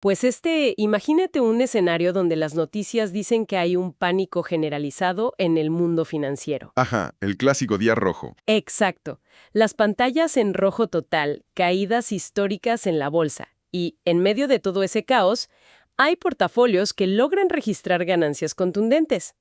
Pues imagínate un escenario donde las noticias dicen que hay un pánico generalizado en el mundo financiero. Ajá, el clásico día rojo. Exacto. Las pantallas en rojo total, caídas históricas en la bolsa. Y, en medio de todo ese caos, hay portafolios que logran registrar ganancias contundentes.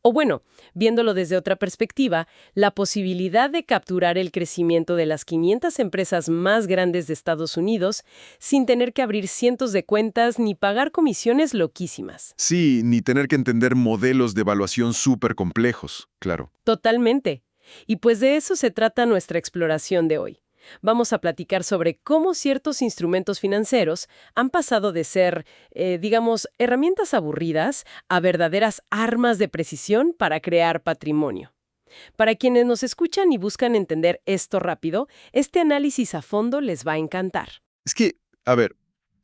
O bueno, viéndolo desde otra perspectiva, la posibilidad de capturar el crecimiento de las 500 empresas más grandes de Estados Unidos sin tener que abrir cientos de cuentas ni pagar comisiones loquísimas. Sí, ni tener que entender modelos de evaluación súper complejos, claro. Totalmente. Y pues de eso se trata nuestra exploración de hoy. Vamos a platicar sobre cómo ciertos instrumentos financieros han pasado de ser, digamos, herramientas aburridas a verdaderas armas de precisión para crear patrimonio. Para quienes nos escuchan y buscan entender esto rápido, este análisis a fondo les va a encantar. Es que, a ver,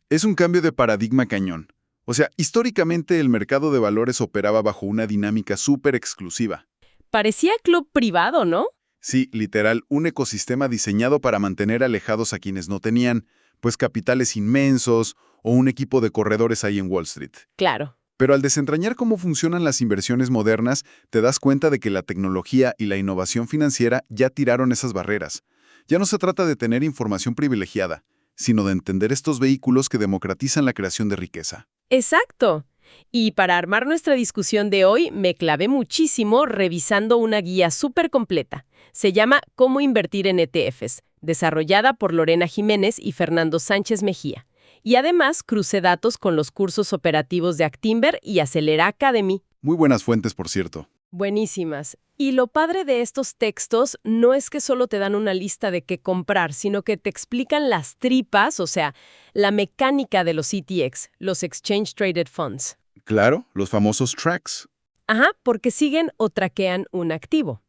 es un cambio de paradigma cañón. O sea, históricamente el mercado de valores operaba bajo una dinámica súper exclusiva. Parecía club privado, ¿no? Sí, literal, un ecosistema diseñado para mantener alejados a quienes no tenían, pues capitales inmensos o un equipo de corredores ahí en Wall Street. Claro. Pero al desentrañar cómo funcionan las inversiones modernas, te das cuenta de que la tecnología y la innovación financiera ya tiraron esas barreras. Ya no se trata de tener información privilegiada, sino de entender estos vehículos que democratizan la creación de riqueza. Exacto. Y para armar nuestra discusión de hoy, me clavé muchísimo revisando una guía súper completa. Se llama Cómo invertir en ETFs, desarrollada por Lorena Jiménez y Fernando Sánchez Mejía. Y además crucé datos con los cursos operativos de Actinver y Acelera Academy. Muy buenas fuentes, por cierto. Buenísimas. Y lo padre de estos textos no es que solo te dan una lista de qué comprar, sino que te explican las tripas, o sea, la mecánica de los ETFs, los Exchange Traded Funds. Claro, los famosos tracks. Ajá, porque siguen o traquean un activo.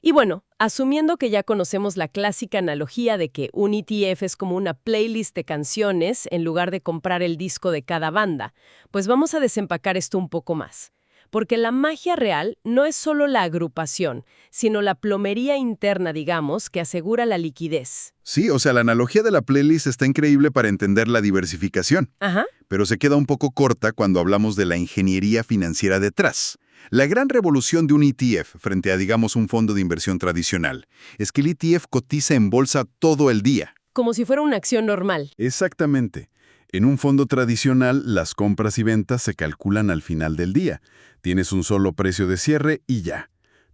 Y bueno, asumiendo que ya conocemos la clásica analogía de que un ETF es como una playlist de canciones en lugar de comprar el disco de cada banda, pues vamos a desempacar esto un poco más. Porque la magia real no es solo la agrupación, sino la plomería interna, digamos, que asegura la liquidez. Sí, o sea, la analogía de la playlist está increíble para entender la diversificación, Ajá. pero se queda un poco corta cuando hablamos de la ingeniería financiera detrás. La gran revolución de un ETF frente a, digamos, un fondo de inversión tradicional es que el ETF cotiza en bolsa todo el día. Como si fuera una acción normal. Exactamente. En un fondo tradicional, las compras y ventas se calculan al final del día. Tienes un solo precio de cierre y ya.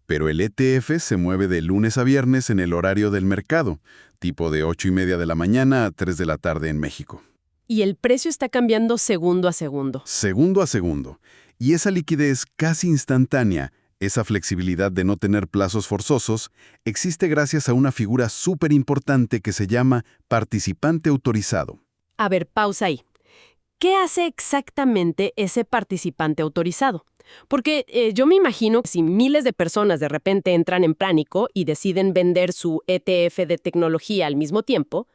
Pero el ETF se mueve de lunes a viernes en el horario del mercado, tipo de 8:30 de la mañana a 3 de la tarde en México. Y el precio está cambiando segundo a segundo. Segundo a segundo. Y esa liquidez casi instantánea, esa flexibilidad de no tener plazos forzosos, existe gracias a una figura súper importante que se llama participante autorizado. A ver, pausa ahí. ¿Qué hace exactamente ese participante autorizado? Porque yo me imagino que si miles de personas de repente entran en pánico y deciden vender su ETF de tecnología al mismo tiempo,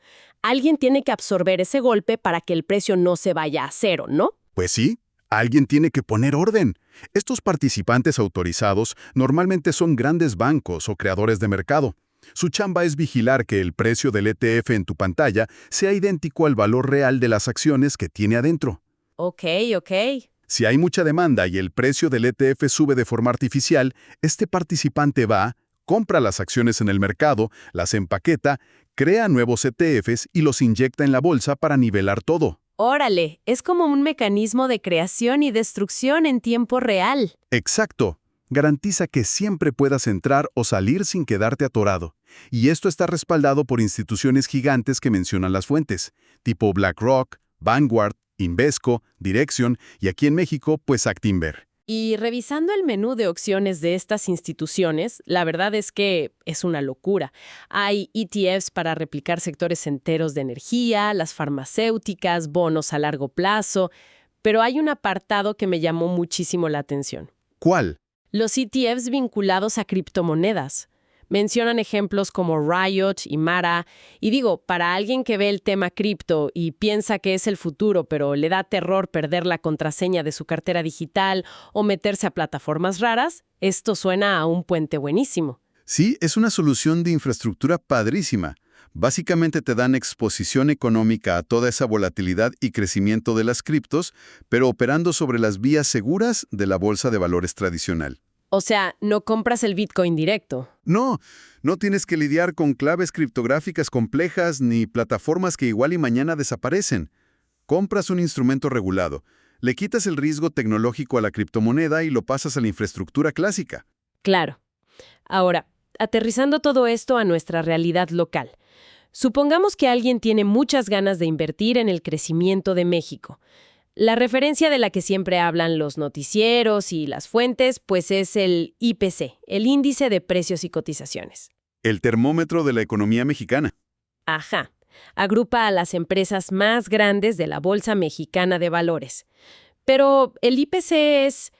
alguien tiene que absorber ese golpe para que el precio no se vaya a cero, ¿no? Pues sí, alguien tiene que poner orden. Estos participantes autorizados normalmente son grandes bancos o creadores de mercado. Su chamba es vigilar que el precio del ETF en tu pantalla sea idéntico al valor real de las acciones que tiene adentro. Ok. Si hay mucha demanda y el precio del ETF sube de forma artificial, este participante va, compra las acciones en el mercado, las empaqueta, crea nuevos ETFs y los inyecta en la bolsa para nivelar todo. Órale, es como un mecanismo de creación y destrucción en tiempo real. Exacto. Garantiza que siempre puedas entrar o salir sin quedarte atorado. Y esto está respaldado por instituciones gigantes que mencionan las fuentes, tipo BlackRock, Vanguard, Invesco, Direxion y aquí en México, pues Actinver. Y revisando el menú de opciones de estas instituciones, la verdad es que es una locura. Hay ETFs para replicar sectores enteros de energía, las farmacéuticas, bonos a largo plazo, pero hay un apartado que me llamó muchísimo la atención. ¿Cuál? Los ETFs vinculados a criptomonedas. Mencionan ejemplos como Riot y Mara, y digo, para alguien que ve el tema cripto y piensa que es el futuro, pero le da terror perder la contraseña de su cartera digital o meterse a plataformas raras, esto suena a un puente buenísimo. Sí, es una solución de infraestructura padrísima. Básicamente te dan exposición económica a toda esa volatilidad y crecimiento de las criptos, pero operando sobre las vías seguras de la bolsa de valores tradicional. O sea, no compras el Bitcoin directo. No, no tienes que lidiar con claves criptográficas complejas ni plataformas que igual y mañana desaparecen. Compras un instrumento regulado, le quitas el riesgo tecnológico a la criptomoneda y lo pasas a la infraestructura clásica. Claro. Ahora, aterrizando todo esto a nuestra realidad local. Supongamos que alguien tiene muchas ganas de invertir en el crecimiento de México. La referencia de la que siempre hablan los noticieros y las fuentes, pues es el IPC, el Índice de Precios y Cotizaciones. El termómetro de la economía mexicana. Ajá. Agrupa a las empresas más grandes de la Bolsa Mexicana de Valores. Pero el IPC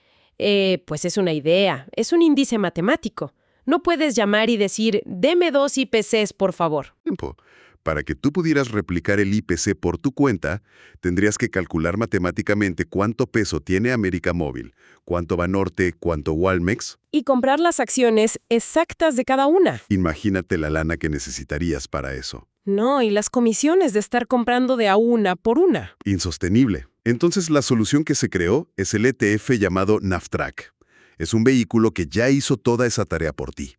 pues es una idea, es un índice matemático. No puedes llamar y decir, deme 2 IPCs, por favor. Tiempo. Para que tú pudieras replicar el IPC por tu cuenta, tendrías que calcular matemáticamente cuánto peso tiene América Móvil, cuánto Banorte, cuánto Walmex. Y comprar las acciones exactas de cada una. Imagínate la lana que necesitarías para eso. No, y las comisiones de estar comprando de a una por una. Insostenible. Entonces la solución que se creó es el ETF llamado NAFTRAC. Es un vehículo que ya hizo toda esa tarea por ti.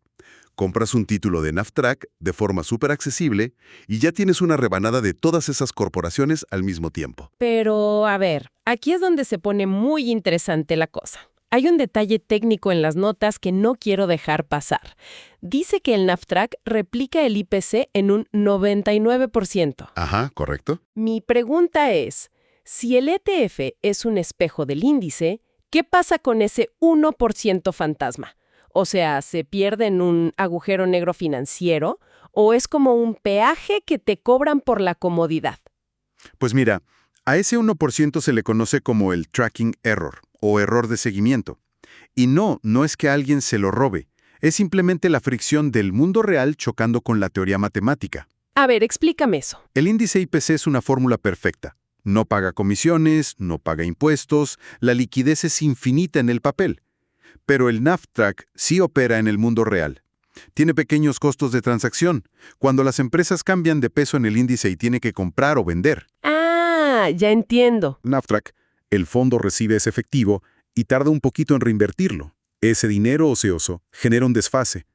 Compras un título de NAFTRAC de forma súper accesible y ya tienes una rebanada de todas esas corporaciones al mismo tiempo. Pero, a ver, aquí es donde se pone muy interesante la cosa. Hay un detalle técnico en las notas que no quiero dejar pasar. Dice que el NAFTRAC replica el IPC en un 99%. Ajá, ¿correcto? Mi pregunta es, si el ETF es un espejo del índice, ¿qué pasa con ese 1% fantasma? O sea, ¿se pierde en un agujero negro financiero o es como un peaje que te cobran por la comodidad? Pues mira, a ese 1% se le conoce como el tracking error o error de seguimiento. Y no es que alguien se lo robe, es simplemente la fricción del mundo real chocando con la teoría matemática. A ver, explícame eso. El índice IPC es una fórmula perfecta. No paga comisiones, no paga impuestos, la liquidez es infinita en el papel. Pero el NAFTRAC sí opera en el mundo real. Tiene pequeños costos de transacción, cuando las empresas cambian de peso en el índice y tiene que comprar o vender. Ah, ya entiendo. NAFTRAC, el fondo recibe ese efectivo y tarda un poquito en reinvertirlo. Ese dinero ocioso genera un desfase.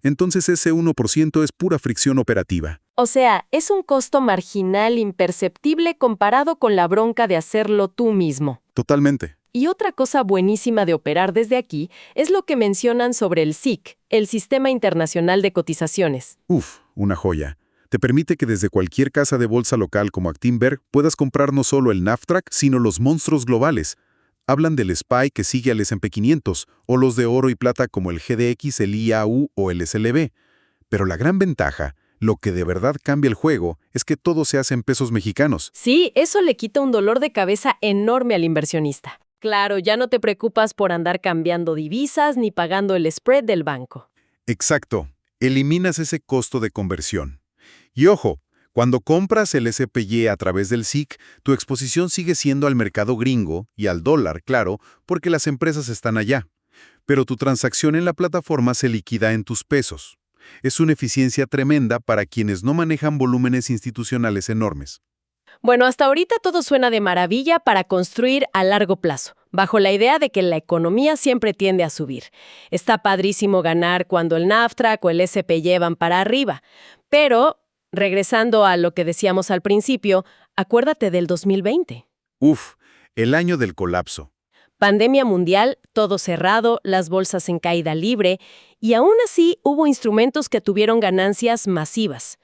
Entonces ese 1% es pura fricción operativa. O sea, es un costo marginal imperceptible comparado con la bronca de hacerlo tú mismo. Totalmente. Y otra cosa buenísima de operar desde aquí es lo que mencionan sobre el SIC, el Sistema Internacional de Cotizaciones. Uf, una joya. Te permite que desde cualquier casa de bolsa local como Actinver puedas comprar no solo el NAFTRAC, sino los monstruos globales. Hablan del SPY que sigue al S&P 500, o los de oro y plata como el GDX, el IAU o el SLB. Pero la gran ventaja, lo que de verdad cambia el juego, es que todo se hace en pesos mexicanos. Sí, eso le quita un dolor de cabeza enorme al inversionista. Claro, ya no te preocupas por andar cambiando divisas ni pagando el spread del banco. Exacto. Eliminas ese costo de conversión. Y ojo, cuando compras el SPY a través del SIC, tu exposición sigue siendo al mercado gringo y al dólar, claro, porque las empresas están allá. Pero tu transacción en la plataforma se liquida en tus pesos. Es una eficiencia tremenda para quienes no manejan volúmenes institucionales enormes. Bueno, hasta ahorita todo suena de maravilla para construir a largo plazo, bajo la idea de que la economía siempre tiende a subir. Está padrísimo ganar cuando el NAFTRAC o el SPY van para arriba. Pero, regresando a lo que decíamos al principio, acuérdate del 2020. Uf, el año del colapso. Pandemia mundial, todo cerrado, las bolsas en caída libre, y aún así hubo instrumentos que tuvieron ganancias masivas.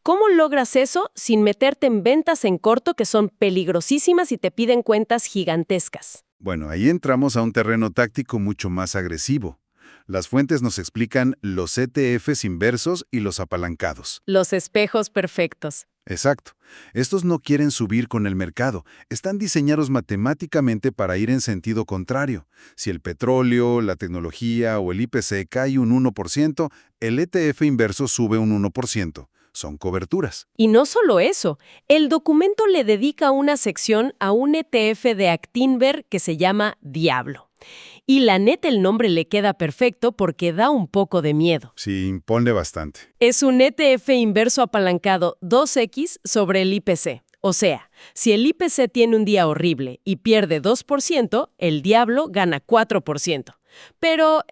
¿Cómo logras eso sin meterte en ventas en corto que son peligrosísimas y te piden cuentas gigantescas? Bueno, ahí entramos a un terreno táctico mucho más agresivo. Las fuentes nos explican los ETFs inversos y los apalancados. Los espejos perfectos. Exacto. Estos no quieren subir con el mercado. Están diseñados matemáticamente para ir en sentido contrario. Si el petróleo, la tecnología o el IPC cae un 1%, el ETF inverso sube un 1%. son coberturas. Y no solo eso, el documento le dedica una sección a un ETF de Actinver que se llama Diablo. Y la neta el nombre le queda perfecto porque da un poco de miedo. Sí, impone bastante. Es un ETF inverso apalancado 2X sobre el IPC. O sea, si el IPC tiene un día horrible y pierde 2%, el diablo gana 4%. Pero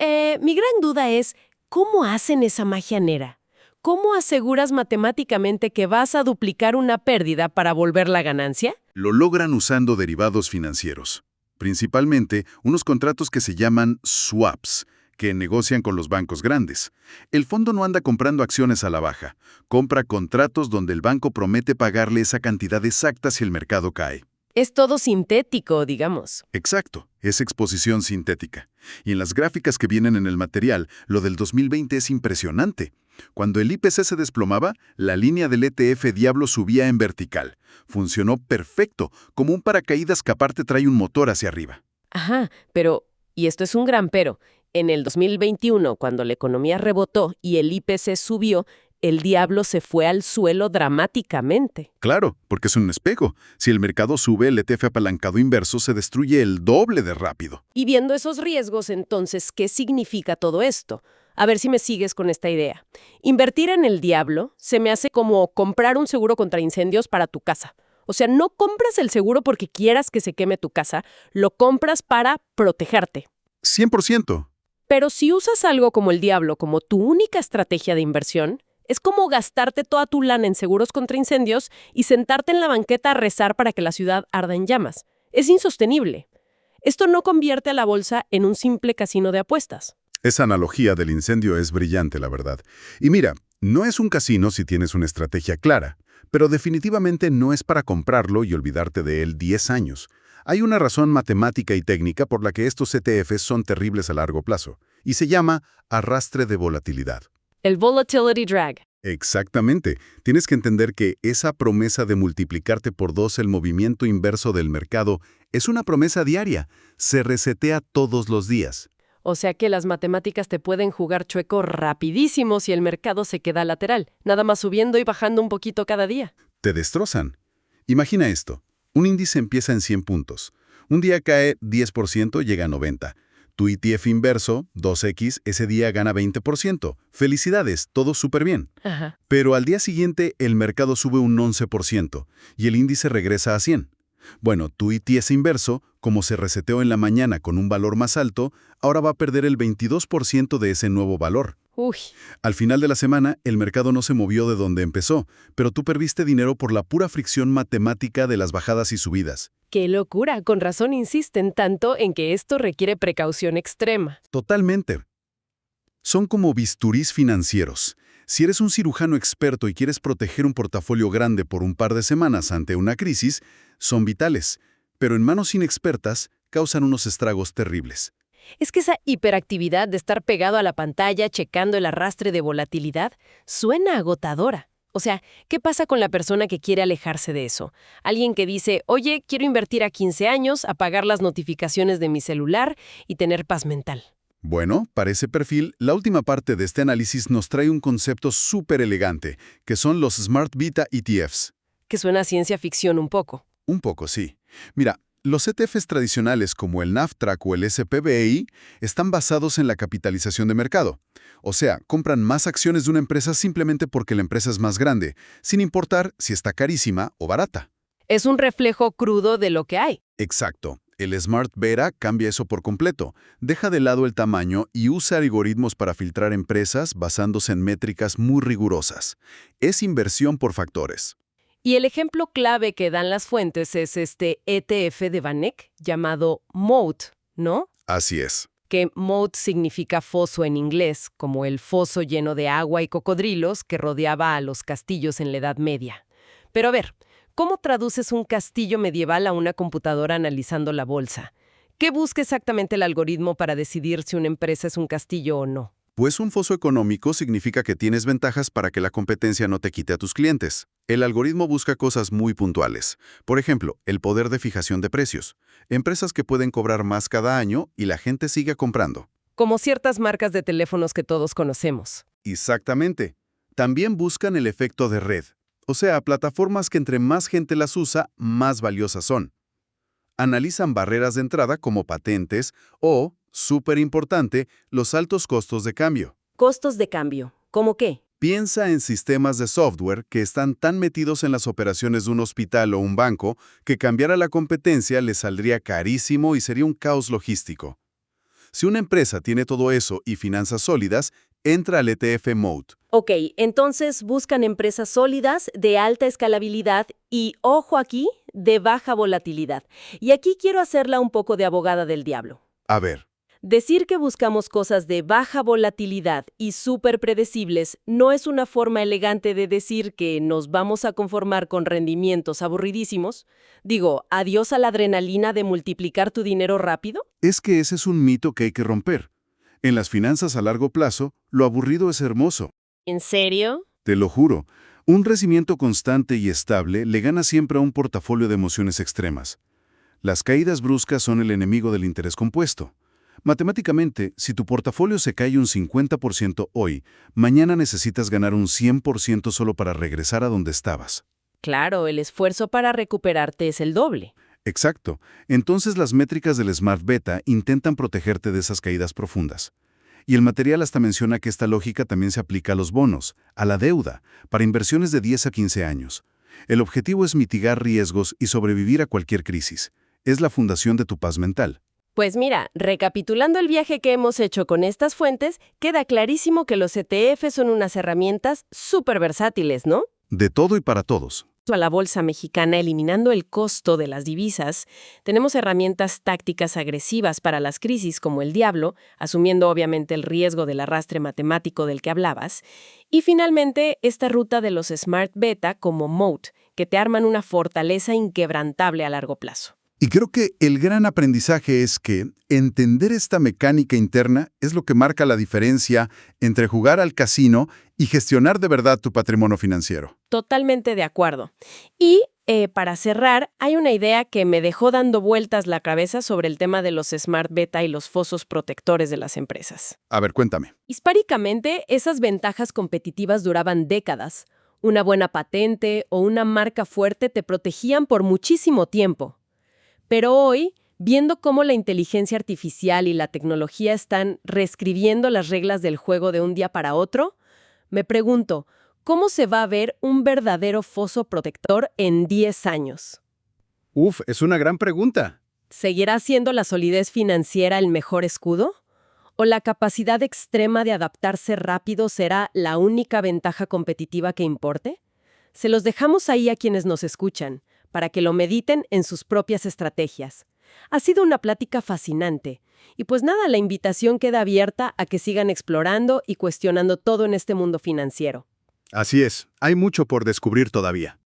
mi gran duda es, ¿cómo hacen esa magia negra? ¿Cómo aseguras matemáticamente que vas a duplicar una pérdida para volver la ganancia? Lo logran usando derivados financieros. Principalmente unos contratos que se llaman swaps, que negocian con los bancos grandes. El fondo no anda comprando acciones a la baja, compra contratos donde el banco promete pagarle esa cantidad exacta si el mercado cae. Es todo sintético, digamos. Exacto, es exposición sintética. Y en las gráficas que vienen en el material, lo del 2020 es impresionante. Cuando el IPC se desplomaba, la línea del ETF Diablo subía en vertical. Funcionó perfecto, como un paracaídas que aparte trae un motor hacia arriba. Ajá, pero, y esto es un gran pero, en el 2021, cuando la economía rebotó y el IPC subió, el diablo se fue al suelo dramáticamente. Claro, porque es un espejo. Si el mercado sube, el ETF apalancado inverso se destruye el doble de rápido. Y viendo esos riesgos, entonces, ¿qué significa todo esto? A ver si me sigues con esta idea. Invertir en el diablo se me hace como comprar un seguro contra incendios para tu casa. O sea, no compras el seguro porque quieras que se queme tu casa, lo compras para protegerte. 100%. Pero si usas algo como el diablo como tu única estrategia de inversión, es como gastarte toda tu lana en seguros contra incendios y sentarte en la banqueta a rezar para que la ciudad arda en llamas. Es insostenible. Esto no convierte a la bolsa en un simple casino de apuestas. Esa analogía del incendio es brillante, la verdad. Y mira, no es un casino si tienes una estrategia clara, pero definitivamente no es para comprarlo y olvidarte de él 10 años. Hay una razón matemática y técnica por la que estos ETFs son terribles a largo plazo, y se llama arrastre de volatilidad. El volatility drag. Exactamente. Tienes que entender que esa promesa de multiplicarte por 2 el movimiento inverso del mercado es una promesa diaria. Se resetea todos los días. O sea que las matemáticas te pueden jugar chueco rapidísimo si el mercado se queda lateral, nada más subiendo y bajando un poquito cada día. Te destrozan. Imagina esto. Un índice empieza en 100 puntos. Un día cae 10%, llega a 90. Tu ETF inverso, 2X, ese día gana 20%. Felicidades, todo súper bien. Ajá. Pero al día siguiente el mercado sube un 11% y el índice regresa a 100. Bueno, tu ETF inverso, como se reseteó en la mañana con un valor más alto, ahora va a perder el 22% de ese nuevo valor. Uy. Al final de la semana, el mercado no se movió de donde empezó, pero tú perdiste dinero por la pura fricción matemática de las bajadas y subidas. ¡Qué locura! Con razón insisten tanto en que esto requiere precaución extrema. Totalmente. Son como bisturís financieros. Si eres un cirujano experto y quieres proteger un portafolio grande por un par de semanas ante una crisis, son vitales, pero en manos inexpertas causan unos estragos terribles. Es que esa hiperactividad de estar pegado a la pantalla checando el arrastre de volatilidad suena agotadora. O sea, ¿qué pasa con la persona que quiere alejarse de eso? Alguien que dice, oye, quiero invertir a 15 años, apagar las notificaciones de mi celular y tener paz mental. Bueno, para ese perfil, la última parte de este análisis nos trae un concepto súper elegante, que son los Smart Beta ETFs. Que suena a ciencia ficción un poco. Un poco, sí. Mira, los ETFs tradicionales como el NAFTRAC o el SPBI están basados en la capitalización de mercado. O sea, compran más acciones de una empresa simplemente porque la empresa es más grande, sin importar si está carísima o barata. Es un reflejo crudo de lo que hay. Exacto. El Smart Beta cambia eso por completo. Deja de lado el tamaño y usa algoritmos para filtrar empresas basándose en métricas muy rigurosas. Es inversión por factores. Y el ejemplo clave que dan las fuentes es este ETF de VanEck llamado MOAT, ¿no? Así es. Que MOAT significa foso en inglés, como el foso lleno de agua y cocodrilos que rodeaba a los castillos en la Edad Media. Pero a ver, ¿cómo traduces un castillo medieval a una computadora analizando la bolsa? ¿Qué busca exactamente el algoritmo para decidir si una empresa es un castillo o no? Pues un foso económico significa que tienes ventajas para que la competencia no te quite a tus clientes. El algoritmo busca cosas muy puntuales. Por ejemplo, el poder de fijación de precios. Empresas que pueden cobrar más cada año y la gente sigue comprando. Como ciertas marcas de teléfonos que todos conocemos. Exactamente. También buscan el efecto de red, o sea, plataformas que entre más gente las usa, más valiosas son. Analizan barreras de entrada como patentes o, súper importante, los altos costos de cambio. Costos de cambio. ¿Cómo qué? Piensa en sistemas de software que están tan metidos en las operaciones de un hospital o un banco que cambiar a la competencia les saldría carísimo y sería un caos logístico. Si una empresa tiene todo eso y finanzas sólidas, entra al ETF Mode. Ok, entonces buscan empresas sólidas, de alta escalabilidad y, ojo aquí, de baja volatilidad. Y aquí quiero hacerla un poco de abogada del diablo. A ver, Decir que buscamos cosas de baja volatilidad y súper predecibles no es una forma elegante de decir que nos vamos a conformar con rendimientos aburridísimos. Digo, adiós a la adrenalina de multiplicar tu dinero rápido. es que ese es un mito que hay que romper. En las finanzas a largo plazo, lo aburrido es hermoso. ¿En serio? Te lo juro, un crecimiento constante y estable le gana siempre a un portafolio de emociones extremas. Las caídas bruscas son el enemigo del interés compuesto. Matemáticamente, si tu portafolio se cae un 50% hoy, mañana necesitas ganar un 100% solo para regresar a donde estabas. Claro, el esfuerzo para recuperarte es el doble. Exacto. Entonces las métricas del Smart Beta intentan protegerte de esas caídas profundas. Y el material hasta menciona que esta lógica también se aplica a los bonos, a la deuda, para inversiones de 10 a 15 años. El objetivo es mitigar riesgos y sobrevivir a cualquier crisis. Es la fundación de tu paz mental. Pues mira, recapitulando el viaje que hemos hecho con estas fuentes, queda clarísimo que los ETF son unas herramientas súper versátiles, ¿no? De todo y para todos. A la bolsa mexicana, eliminando el costo de las divisas, tenemos herramientas tácticas agresivas para las crisis como el diablo, asumiendo obviamente el riesgo del arrastre matemático del que hablabas, y finalmente esta ruta de los Smart Beta como Moat, que te arman una fortaleza inquebrantable a largo plazo. Y creo que el gran aprendizaje es que entender esta mecánica interna es lo que marca la diferencia entre jugar al casino y gestionar de verdad tu patrimonio financiero. Totalmente de acuerdo. Y para cerrar, hay una idea que me dejó dando vueltas la cabeza sobre el tema de los Smart Beta y los fosos protectores de las empresas. A ver, cuéntame. Históricamente, esas ventajas competitivas duraban décadas. Una buena patente o una marca fuerte te protegían por muchísimo tiempo. Pero hoy, viendo cómo la inteligencia artificial y la tecnología están reescribiendo las reglas del juego de un día para otro, me pregunto, ¿cómo se va a ver un verdadero foso protector en 10 años? Uf, es una gran pregunta. ¿Seguirá siendo la solidez financiera el mejor escudo? ¿O la capacidad extrema de adaptarse rápido será la única ventaja competitiva que importe? Se los dejamos ahí a quienes nos escuchan, para que lo mediten en sus propias estrategias. Ha sido una plática fascinante. Y pues nada, la invitación queda abierta a que sigan explorando y cuestionando todo en este mundo financiero. Así es, hay mucho por descubrir todavía.